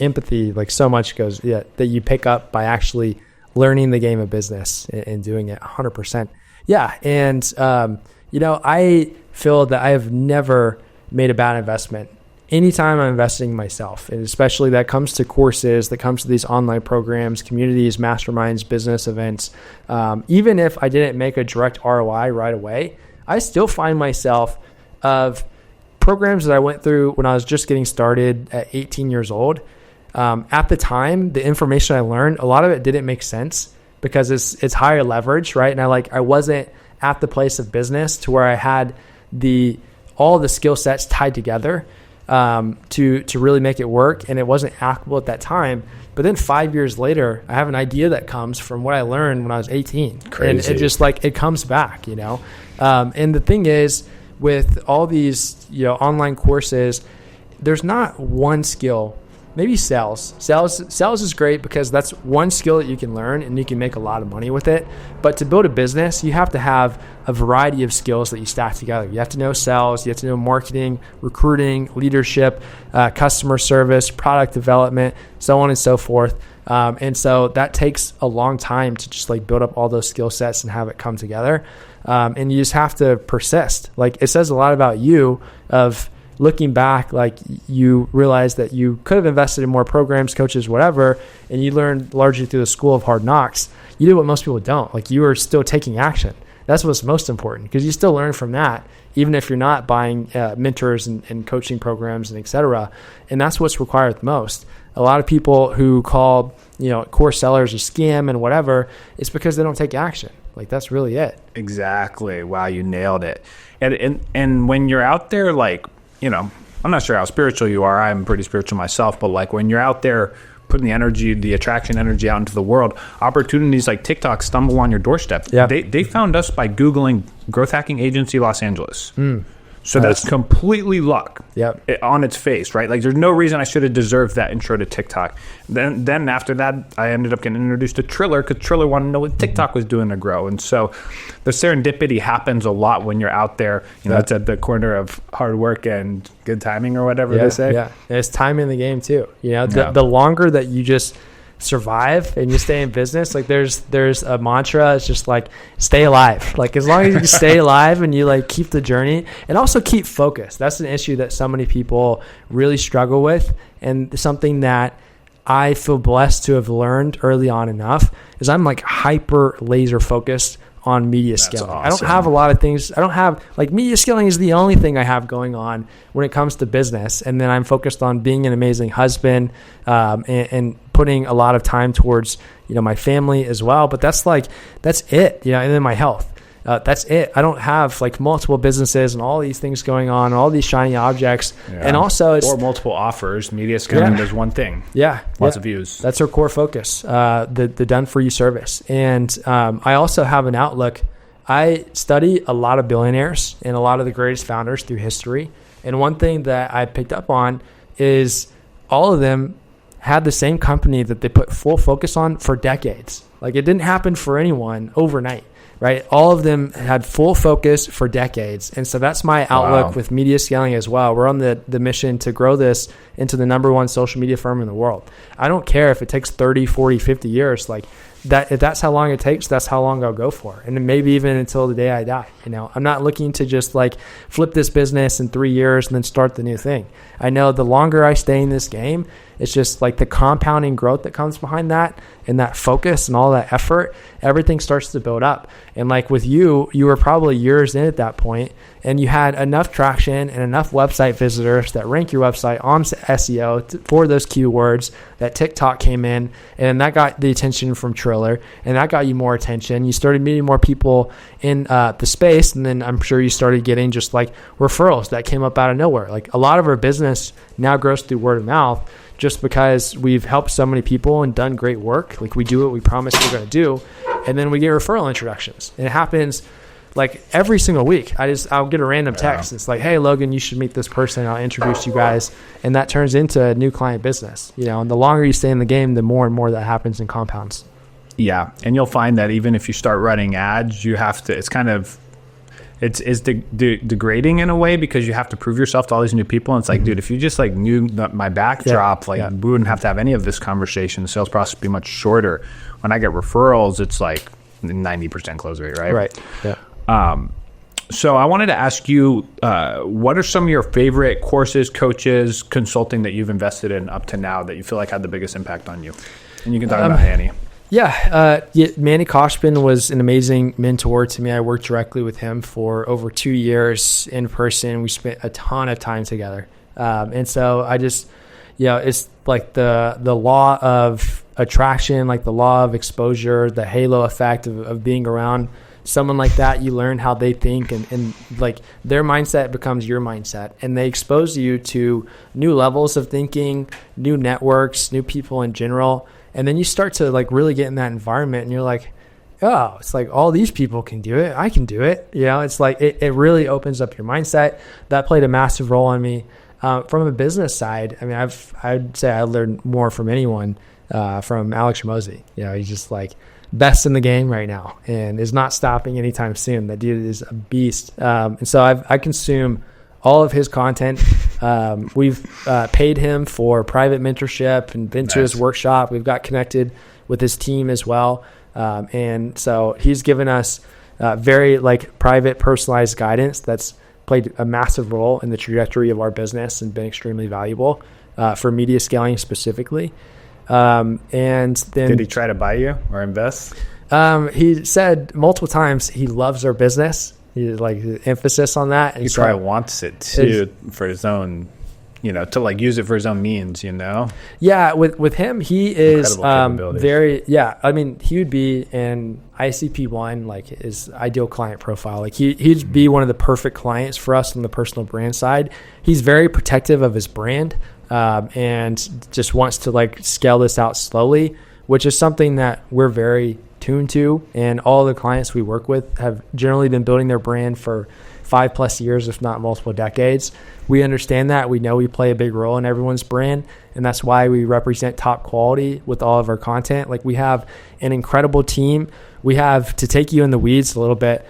empathy, so much goes that you pick up by actually learning the game of business and doing it 100%. Yeah, and I feel that I have never made a bad investment. Anytime I'm investing in myself, and especially that comes to courses, that comes to these online programs, communities, masterminds, business events, even if I didn't make a direct ROI right away, I still find myself of programs that I went through when I was just getting started at 18 years old. At the time, the information I learned, a lot of it didn't make sense because it's higher leverage, right? And I wasn't at the place of business to where I had all the skill sets tied together to really make it work, and it wasn't applicable at that time. But then 5 years later, I have an idea that comes from what I learned when I was 18. Crazy. And it just it comes back, And the thing is, with all these online courses, there's not one skill. Maybe sales. Sales is great because that's one skill that you can learn and you can make a lot of money with it. But to build a business, you have to have a variety of skills that you stack together. You have to know sales, you have to know marketing, recruiting, leadership, customer service, product development, so on and so forth. And so that takes a long time to just build up all those skill sets and have it come together. And you just have to persist. It says a lot about you of looking back, you realize that you could have invested in more programs, coaches, whatever, and you learned largely through the school of hard knocks. You did what most people don't. You are still taking action. That's what's most important, because you still learn from that, even if you're not buying mentors and coaching programs and et cetera. And that's what's required the most. A lot of people who call course sellers a scam and whatever, it's because they don't take action. That's really it. Exactly. Wow, you nailed it. And when you're out there, I'm not sure how spiritual you are. I'm pretty spiritual myself, but when you're out there putting the attraction energy out into the world, opportunities like TikTok stumble on your doorstep. Yeah. They found us by Googling growth hacking agency Los Angeles. So that's completely luck on its face, right? There's no reason I should have deserved that intro to TikTok. Then after that, I ended up getting introduced to Triller because Triller wanted to know what TikTok was doing to grow. And so the serendipity happens a lot when you're out there. It's at the corner of hard work and good timing or whatever they say. Yeah, and it's time in the game too. The longer that you just survive and you stay in business, like there's a mantra. It's just like, stay alive. Like as long as you stay alive and you like keep the journey and also keep focused. That's an issue that so many people really struggle with, and something that I feel blessed to have learned early on enough is I'm like hyper laser focused on media scaling. Awesome. I don't have a lot of things. I don't have like media scaling is the only thing I have going on when it comes to business. And then I'm focused on being an amazing husband, and putting a lot of time towards, my family as well. But that's it, and then my health. That's it. I don't have like multiple businesses and all these things going on, all these shiny objects. Yeah. And also or multiple offers. Media scaling does one thing. Yeah. Lots of views. That's our core focus, the done for you service. And I also have an outlook. I study a lot of billionaires and a lot of the greatest founders through history. And one thing that I picked up on is all of them had the same company that they put full focus on for decades. Like it didn't happen for anyone overnight. Right? All of them had full focus for decades. And so that's my outlook with media scaling as well. We're on the mission to grow this into the number one social media firm in the world. I don't care if it takes 30, 40, 50 years. Like that, if that's how long it takes, that's how long I'll go for. And then maybe even until the day I die. I'm not looking to just like flip this business in 3 years and then start the new thing. I know the longer I stay in this game, it's just like the compounding growth that comes behind that and that focus and all that effort, everything starts to build up. And like with you were probably years in at that point and you had enough traction and enough website visitors that rank your website on SEO for those keywords that TikTok came in, and that got the attention from Triller, and that got you more attention. You started meeting more people in the space, and then I'm sure you started getting just like referrals that came up out of nowhere. Like a lot of our business now grows through word of mouth just because we've helped so many people and done great work. Like we do what we promised we're going to do, and then we get referral introductions. And it happens like every single week. I'll get a random text. It's like, hey, Logan, you should meet this person. I'll introduce you guys. And that turns into a new client business. And the longer you stay in the game, the more and more that happens and compounds. Yeah. And you'll find that even if you start running ads, you have to, it's kind of, it's degrading in a way because you have to prove yourself to all these new people. And it's like, dude, if you just like knew my backdrop, we wouldn't have to have any of this conversation. The sales process would be much shorter. When I get referrals, it's like 90% close rate, right? Right. Yeah. So I wanted to ask you, what are some of your favorite courses, coaches, consulting that you've invested in up to now that you feel like had the biggest impact on you? And you can talk about Annie. Yeah, Manny Koshman was an amazing mentor to me. I worked directly with him for over 2 years in person. We spent a ton of time together. And so I just, it's like the law of attraction, like the law of exposure, the halo effect of being around someone like that. You learn how they think, and like their mindset becomes your mindset, and they expose you to new levels of thinking, new networks, new people in general. And then you start to like really get in that environment and you're like, oh, it's like all these people can do it. I can do it. It's like it really opens up your mindset. That played a massive role on me. From a business side, I mean, I'd say I learned more from anyone from Alex Ramosi. He's just like best in the game right now and is not stopping anytime soon. That dude is a beast. And so I consume all of his content. We've paid him for private mentorship and been to his workshop. We've got connected with his team as well. And so he's given us very like private, personalized guidance that's played a massive role in the trajectory of our business and been extremely valuable for media scaling specifically. And then did he try to buy you or invest? He said multiple times he loves our business. He like emphasis on that. And he probably wants it too for his own, to like use it for his own means, Yeah, with him, he is very, I mean, he would be an ICP1, like his ideal client profile. Like he'd be one of the perfect clients for us on the personal brand side. He's very protective of his brand and just wants to like scale this out slowly, which is something that we're very tuned to. And all the clients we work with have generally been building their brand for 5+ years, if not multiple decades. We understand that. We know we play a big role in everyone's brand, and that's why we represent top quality with all of our content. Like, we have an incredible team. We have, to take you in the weeds a little bit,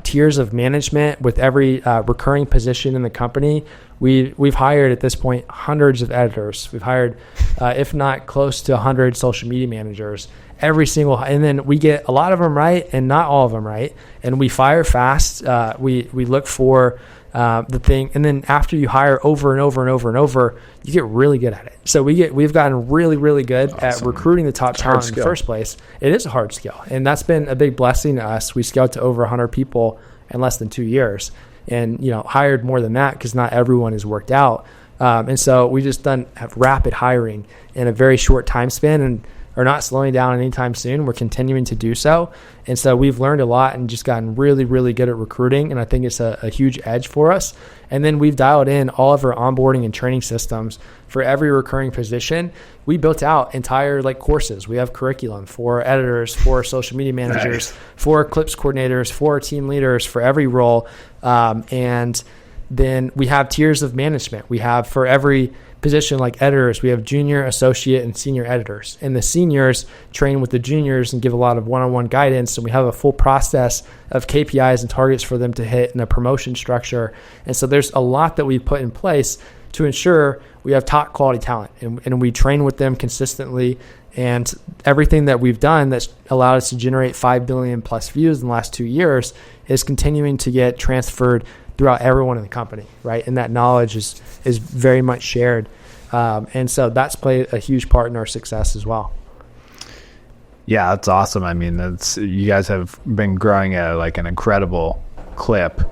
tiers of management with every recurring position in the company. We've hired at this point hundreds of editors. We've hired, if not close to 100 social media managers. And then we get a lot of them right and not all of them right. And we fire fast. We look for the thing, and then after you hire over and over and over and over, you get really good at it. So we've gotten really, really good at recruiting the top talent in the first place. It is a hard skill, and that's been a big blessing to us. We scaled to over 100 people in less than 2 years, and hired more than that because not everyone has worked out. And so we just have rapid hiring in a very short time span, and are not slowing down anytime soon. We're continuing to do so. And so we've learned a lot and just gotten really, really good at recruiting. And I think it's a huge edge for us. And then we've dialed in all of our onboarding and training systems for every recurring position. We built out entire courses. We have curriculum for editors, for social media managers, for clips coordinators, for team leaders, for every role. And then we have tiers of management. We have, for every position like editors, we have junior, associate, and senior editors. And the seniors train with the juniors and give a lot of one-on-one guidance. And we have a full process of KPIs and targets for them to hit in a promotion structure. And so there's a lot that we put in place to ensure we have top quality talent. And we train with them consistently. And everything that we've done that's allowed us to generate 5 billion plus views in the last 2 years is continuing to get transferred throughout everyone in the company, right? And that knowledge is very much shared. And so that's played a huge part in our success as well. Yeah, that's awesome. I mean, you guys have been growing at an incredible clip.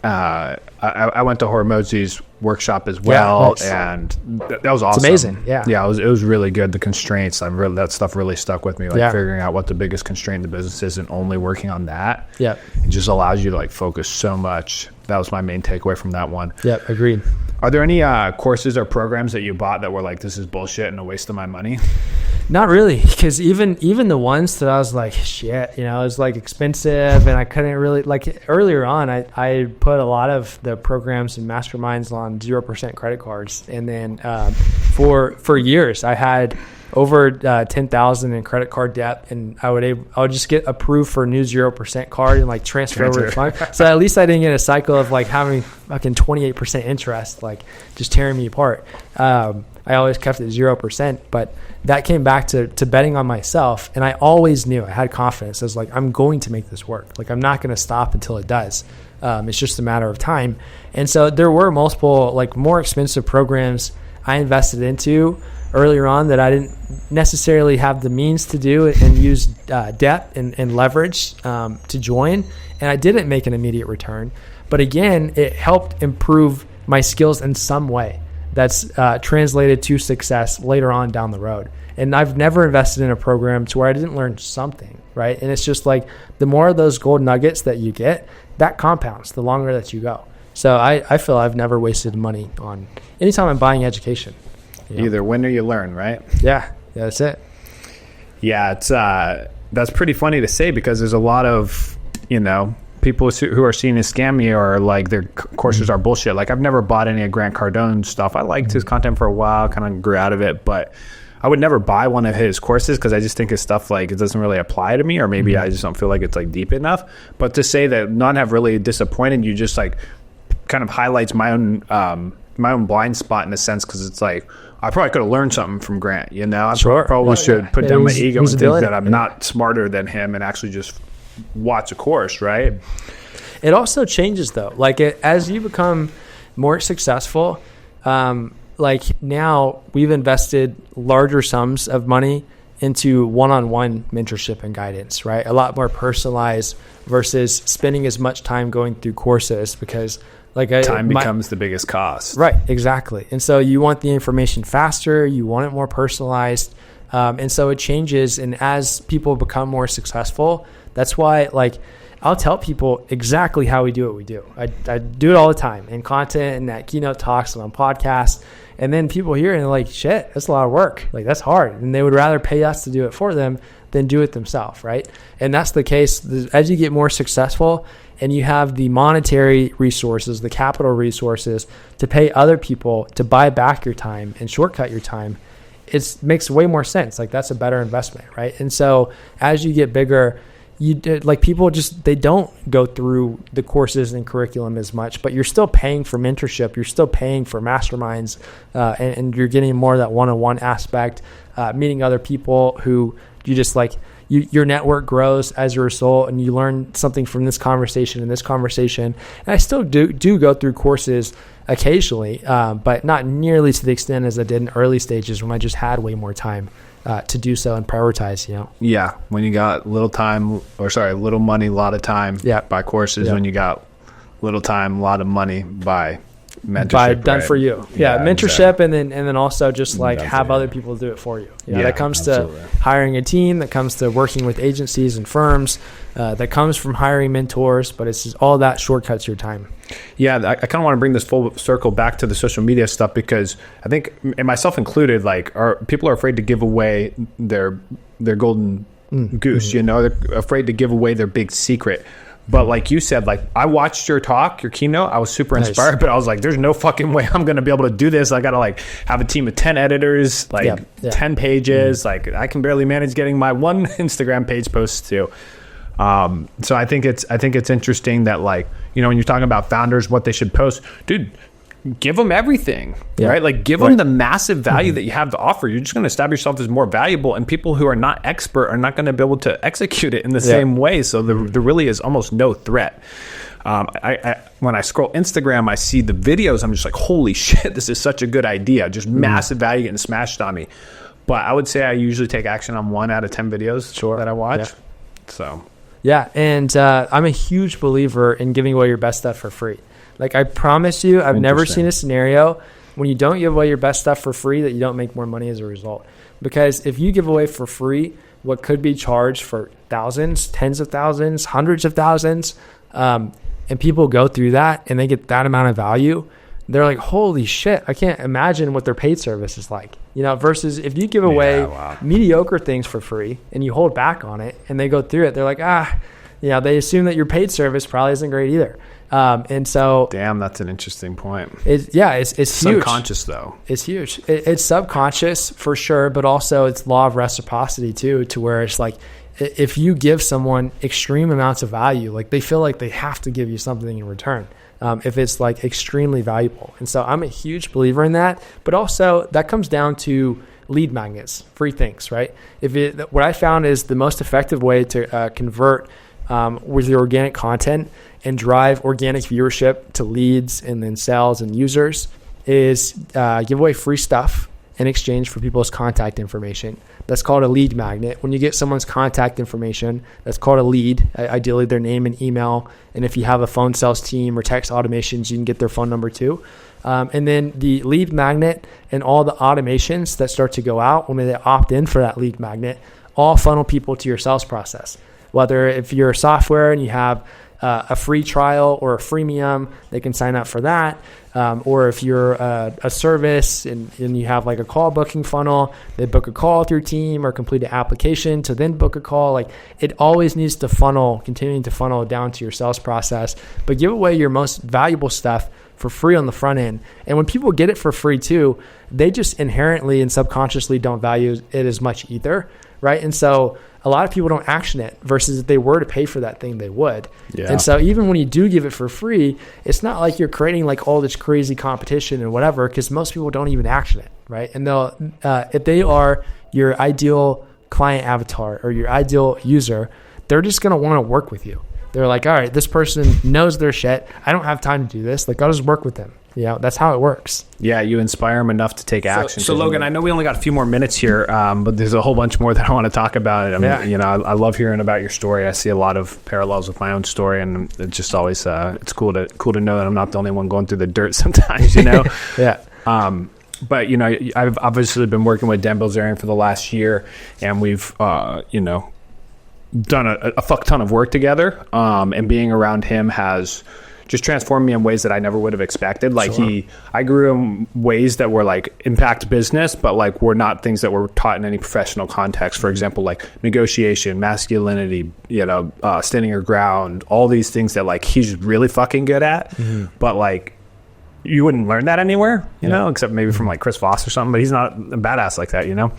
I went to Hormozi's workshop as well, and that was awesome. It's amazing. Yeah, it was really good. The constraints, that stuff really stuck with me. Figuring out what the biggest constraint in the business is, and only working on that. Yeah, it just allows you to focus so much. That was my main takeaway from that one. Yep, agreed. Are there any courses or programs that you bought that were this is bullshit and a waste of my money? Not really, because even the ones that I was like, shit, it was expensive, and I couldn't really, earlier on, I put a lot of the programs and masterminds on 0% credit cards. And then for years, I had over 10,000 in credit card debt, and I would just get approved for a new 0% card and transfer over the fund. So at least I didn't get a cycle of having fucking 28% interest, just tearing me apart. I always kept it 0%, but that came back to betting on myself. And I always knew, I had confidence. I was I'm going to make this work. I'm not going to stop until it does. It's just a matter of time. And so there were multiple, more expensive programs I invested into earlier on that I didn't necessarily have the means to do and use debt and leverage to join. And I didn't make an immediate return. But again, it helped improve my skills in some way that's translated to success later on down the road. And I've never invested in a program to where I didn't learn something, right? And it's just the more of those gold nuggets that you get, that compounds the longer that you go. So I feel I've never wasted money on anytime I'm buying education. Either win or you learn, right? Yeah, that's it. Yeah, it's that's pretty funny to say, because there's a lot of people who are seen as scammy or their courses are bullshit. I've never bought any of Grant Cardone's stuff. I liked his content for a while, kind of grew out of it, but I would never buy one of his courses because I just think his stuff it doesn't really apply to me, or maybe I just don't feel like it's deep enough. But to say that none have really disappointed you just kind of highlights my own blind spot in a sense, because it's I probably could have learned something from Grant. I probably should put down my ego and think that I'm not smarter than him and actually just watch a course, right? It also changes though. As you become more successful, now we've invested larger sums of money into one-on-one mentorship and guidance, right? A lot more personalized versus spending as much time going through courses, because time becomes the biggest cost. Right, exactly. And so you want the information faster, you want it more personalized. And so it changes. And as people become more successful, that's why I'll tell people exactly how we do what we do. I do it all the time in content and at keynote talks and on podcasts. And then people hear it and they're shit, that's a lot of work. That's hard. And they would rather pay us to do it for them than do it themselves, right? And that's the case as you get more successful and you have the monetary resources, the capital resources to pay other people to buy back your time and shortcut your time, it makes way more sense. Like that's a better investment, right? And so as you get bigger, people they don't go through the courses and curriculum as much, but you're still paying for mentorship. You're still paying for masterminds, and you're getting more of that one-on-one aspect, meeting other people who you just your network grows as a result, and you learn something from this conversation and this conversation. And I still do go through courses occasionally, but not nearly to the extent as I did in early stages when I just had way more time to do so and prioritize, Yeah. When you got little money, a lot of time, buy courses. When you got little time, a lot of money, buy mentorship. Done for you. Mentorship. Exactly. And then also just have other people do it for you. That comes to hiring a team, that comes to working with agencies and firms, that comes from hiring mentors, but it's just all that shortcuts your time. Yeah, I kind of want to bring this full circle back to the social media stuff, because I think, and myself included, people are afraid to give away their golden goose. They're afraid to give away their big secret. But like you said, I watched your keynote. I was super inspired, but I was like, there's no fucking way I'm going to be able to do this. I got to have a team of 10 editors, 10 pages. I can barely manage getting my one Instagram page post too. So I think it's interesting that when you're talking about founders, what they should post, dude, give them everything, right? Give them the massive value that you have to offer. You're just going to establish yourself as more valuable, and people who are not expert are not going to be able to execute it in the same way. So there really is almost no threat. When I scroll Instagram, I see the videos. I'm just like, holy shit, this is such a good idea. Just massive value getting smashed on me. But I would say I usually take action on 1 out of 10 videos that I watch. Yeah. So. Yeah, and I'm a huge believer in giving away your best stuff for free. I promise you, I've never seen a scenario when you don't give away your best stuff for free that you don't make more money as a result. Because if you give away for free what could be charged for thousands, tens of thousands, hundreds of thousands, and people go through that and they get that amount of value, they're like, holy shit, I can't imagine what their paid service is like. Versus if you give away mediocre things for free and you hold back on it and they go through it, they're like, they assume that your paid service probably isn't great either. And so, damn, that's an interesting point. It's huge. Subconscious though. It's huge. It's subconscious for sure, but also it's law of reciprocity too, to where it's if you give someone extreme amounts of value, they feel like they have to give you something in return. If it's extremely valuable. And so I'm a huge believer in that, but also that comes down to lead magnets, free things, right? What I found is the most effective way to convert with your organic content and drive organic viewership to leads and then sales and users is give away free stuff in exchange for people's contact information. That's called a lead magnet. When you get someone's contact information, that's called a lead, ideally their name and email. And if you have a phone sales team or text automations, you can get their phone number too. And then the lead magnet and all the automations that start to go out when they opt in for that lead magnet all funnel people to your sales process. Whether if you're a software and you have a free trial or a freemium, they can sign up for that. Or if you're a service and you have a call booking funnel, they book a call with your team or complete an application to then book a call. It always needs to continuing to funnel down to your sales process, but give away your most valuable stuff for free on the front end. And when people get it for free too, they just inherently and subconsciously don't value it as much either, right? And so a lot of people don't action it, versus if they were to pay for that thing, they would. Yeah. And so even when you do give it for free, it's not like you're creating all this crazy competition and whatever, because most people don't even action it, right? And they'll, if they are your ideal client avatar or your ideal user, they're just going to want to work with you. They're like, all right, this person knows their shit. I don't have time to do this. I'll just work with them. That's how it works. Yeah, you inspire them enough to take action. So Logan, I know we only got a few more minutes here, but there's a whole bunch more that I want to talk about. I love hearing about your story. I see a lot of parallels with my own story, and it's just always it's cool to know that I'm not the only one going through the dirt sometimes. Yeah. But I've obviously been working with Dan Bilzerian for the last year, and we've done a fuck ton of work together. And being around him has just transformed me in ways that I never would have expected. Like Sure. I grew in ways that were like impact business, but like were not things that were taught in any professional context. For example, like negotiation, masculinity, standing your ground, all these things that like he's really fucking good at. But like, you wouldn't learn that anywhere, you know, except maybe from like Chris Voss or something, but he's not a badass like that, you know?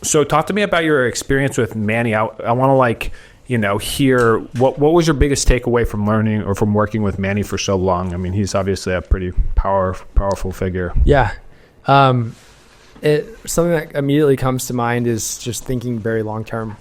So talk to me about your experience with Manny. I want to like, hear what was your biggest takeaway from learning or from working with Manny for so long? I mean, he's obviously a pretty powerful figure. Yeah. Something that immediately comes to mind is just thinking very long-term.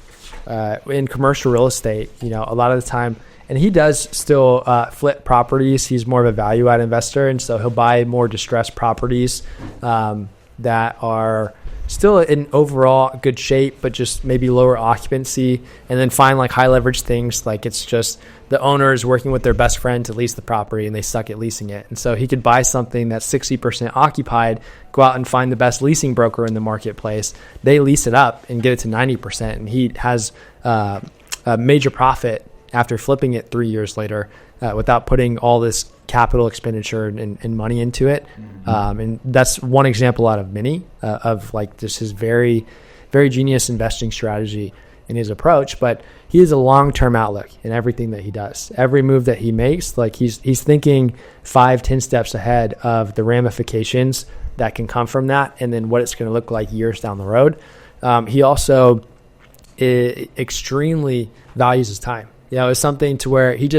In commercial real estate, a lot of the time, and he does still flip properties. He's more of a value-add investor, and so he'll buy more distressed properties that are still in overall good shape, but just maybe lower occupancy, and then find like high leverage things. Like it's just the owner is working with their best friend to lease the property and they suck at leasing it. And so he could buy something that's 60% occupied, go out and find the best leasing broker in the marketplace. They lease it up and get it to 90%. And he has a major profit after flipping it 3 years later without putting all this capital expenditure and money into it. And that's one example out of many of like just his very, very genius investing strategy in his approach. But he has a long-term outlook in everything that he does. Every move that he makes, like he's thinking 5-10 steps ahead of the ramifications that can come from that, and then what it's going to look like years down the road. He also extremely values his time. It's something to where he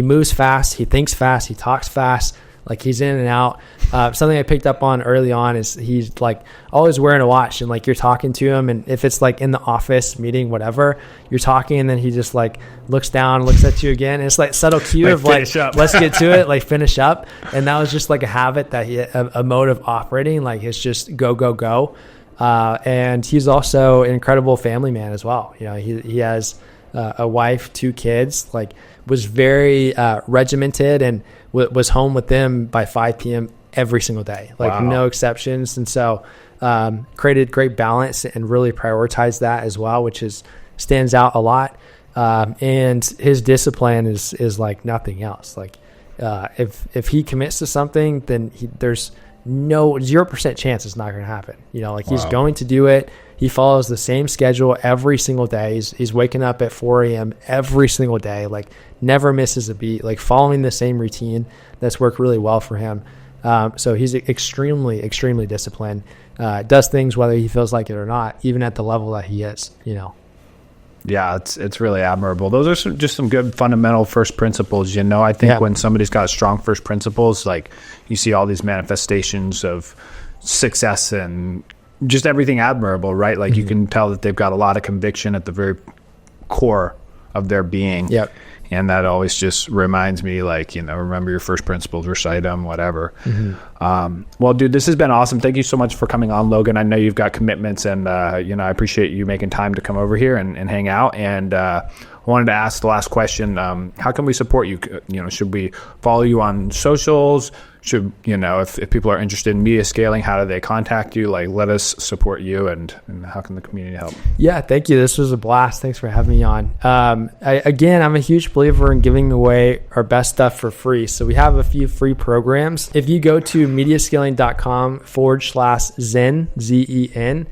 moves fast, he thinks fast, he talks fast, like he's in and out. Something I picked up on early on is he's like always wearing a watch, and like you're talking to him, and if it's like in the office meeting, whatever, you're talking, and then he just like looks down, looks at you again, and it's like subtle cue of like, let's get to it, like finish up. And that was just like a habit that a mode of operating, like it's just go. And he's also an incredible family man as well. He has a wife, 2 kids, like was very regimented and was home with them by 5 p.m. every single day, like no exceptions. And so created great balance and really prioritized that as well, which stands out a lot. And his discipline is like nothing else. Like if he commits to something, then there's 0% chance it's not going to happen. He's going to do it. He follows the same schedule every single day. He's waking up at 4 a.m. every single day, like never misses a beat, like following the same routine that's worked really well for him. So he's extremely, extremely disciplined, does things whether he feels like it or not, even at the level that he is, Yeah, it's really admirable. Those are just some good fundamental first principles. I think when somebody's got strong first principles, like you see all these manifestations of success and just everything admirable, right? Like you can tell that they've got a lot of conviction at the very core of their being. Yep. And that always just reminds me, like, remember your first principles, recite them, whatever. Well, dude, this has been awesome. Thank you so much for coming on, Logan. I know you've got commitments, and, I appreciate you making time to come over here and hang out. And I wanted to ask the last question. How can we support you? Should we follow you on socials? Should, if people are interested in media scaling, how do they contact you? Like, let us support you, and how can the community help? Yeah, thank you. This was a blast. Thanks for having me on. I'm a huge believer in giving away our best stuff for free. So we have a few free programs. If you go to mediascaling.com/Zen, Zen,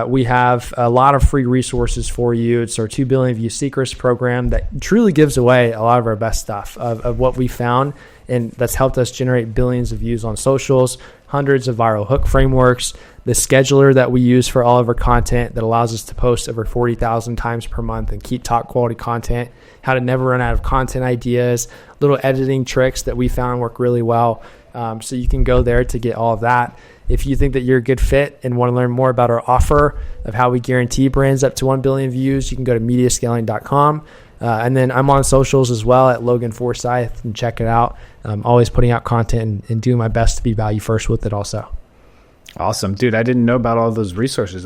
we have a lot of free resources for you. It's our 2 billion view secrets program that truly gives away a lot of our best stuff of what we found, and that's helped us generate billions of views on socials, hundreds of viral hook frameworks, the scheduler that we use for all of our content that allows us to post over 40,000 times per month and keep top quality content, how to never run out of content ideas, little editing tricks that we found work really well. So you can go there to get all of that. If you think that you're a good fit and want to learn more about our offer of how we guarantee brands up to 1 billion views, you can go to mediascaling.com. And then I'm on socials as well at Logan Forsyth, and check it out. I'm always putting out content and doing my best to be value first with it also. Awesome. Dude, I didn't know about all those resources.